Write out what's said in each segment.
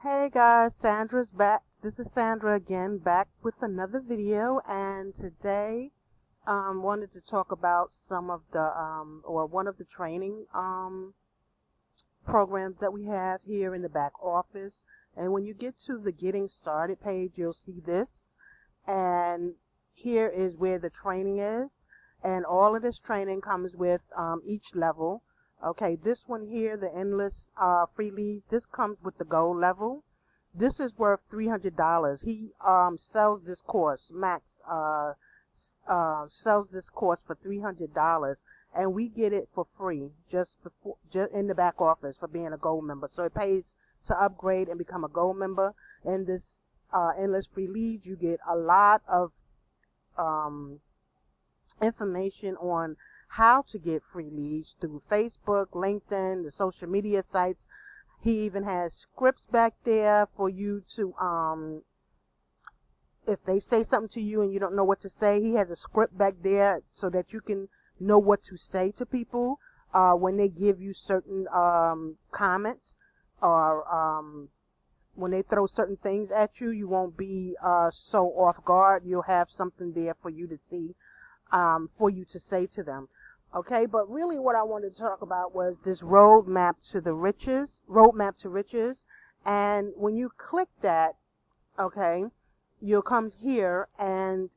Hey guys, Sandra's back. This is Sandra again, back with another video, and today wanted to talk about some of the or one of the training programs that we have here in the back office. And when you get to the getting started page, you'll see this, and here is where the training is, and all of this training comes with each level. Okay, this one here, the endless free leads, this comes with the gold level. This is worth $300. He sells this course, Max sells this course for $300, and we get it for free just in the back office for being a gold member. So it pays to upgrade and become a gold member. And this endless free leads, you get a lot of information on how to get free leads through Facebook, LinkedIn, the social media sites. He even has scripts back there for you to, if they say something to you and you don't know what to say, he has a script back there so that you can know what to say to people when they give you certain comments, or when they throw certain things at you. You won't be so off guard. You'll have something there for you to see, for you to say to them. Okay, but really what I wanted to talk about was this roadmap to riches. And when you click that, okay, you'll come here, and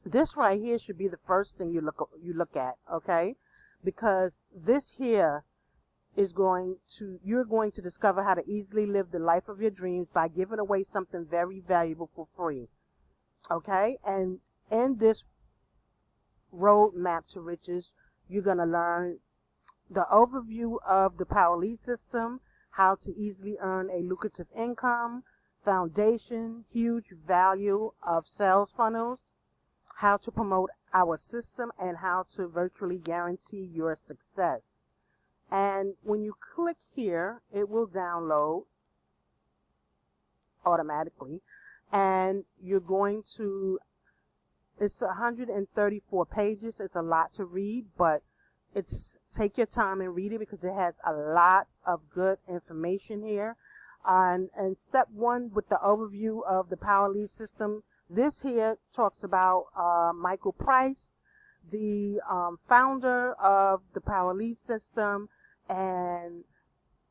this right here should be the first thing you look at, okay? Because this here is you're going to discover how to easily live the life of your dreams by giving away something very valuable for free. Okay? And in this roadmap to riches, you're going to learn the overview of the Power Lead system, how to easily earn a lucrative income, foundation, huge value of sales funnels, how to promote our system, and how to virtually guarantee your success. And when you click here, it will download automatically, and you're going to, it's 134 pages. It's a lot to read, but take your time and read it because it has a lot of good information here. And step one, with the overview of the Power Lead system, this here talks about Michael Price, the founder of the Power Lead system, and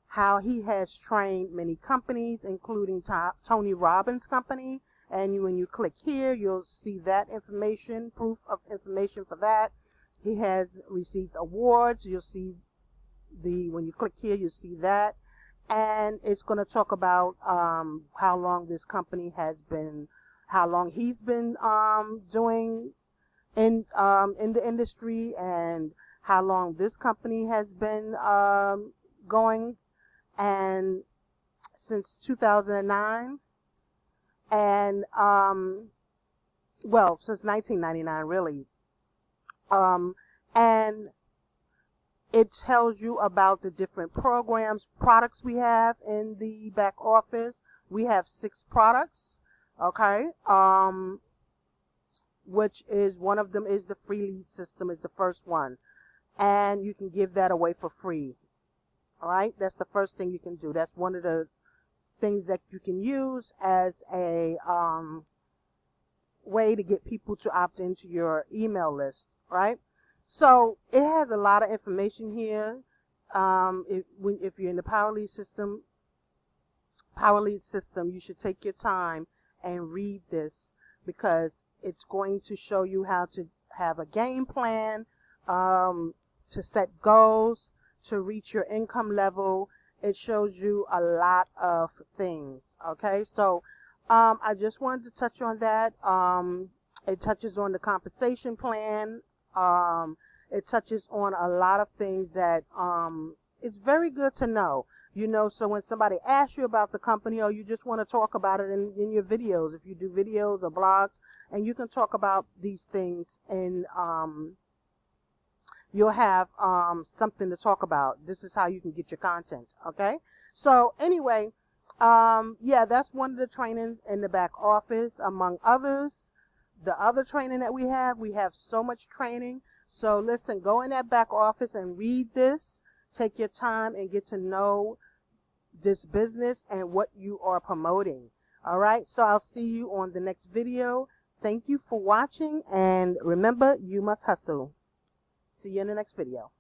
how he has trained many companies, including Tony Robbins' company. And when you click here, you'll see that information, proof of information for that. He has received awards. You'll see when you click here, you'll see that. And it's going to talk about how long this company has been, how long he's been doing in the industry, and how long this company has been going, and since 2009. And well, since 1999 really. And it tells you about the different products we have in the back office. We have 6 products, okay, which is, one of them is the free lead system, is the first one, and you can give that away for free. All right, that's the first thing you can do. That's one of the things that you can use as a way to get people to opt into your email list, right? So it has a lot of information here. If you're in the Power Lead system, you should take your time and read this, because it's going to show you how to have a game plan, to set goals, to reach your income level. It shows you a lot of things. Okay, so I just wanted to touch on that. It touches on the compensation plan. It touches on a lot of things that it's very good to know. So when somebody asks you about the company, or you just want to talk about it in your videos, if you do videos or blogs, and you can talk about these things, and you'll have something to talk about. This is how you can get your content. Okay, so anyway, yeah, that's one of the trainings in the back office, among others. The other training that we have so much training. So listen, go in that back office and read this. Take your time and get to know this business and what you are promoting. All right, so I'll see you on the next video. Thank you for watching, and remember, you must hustle. See you in the next video.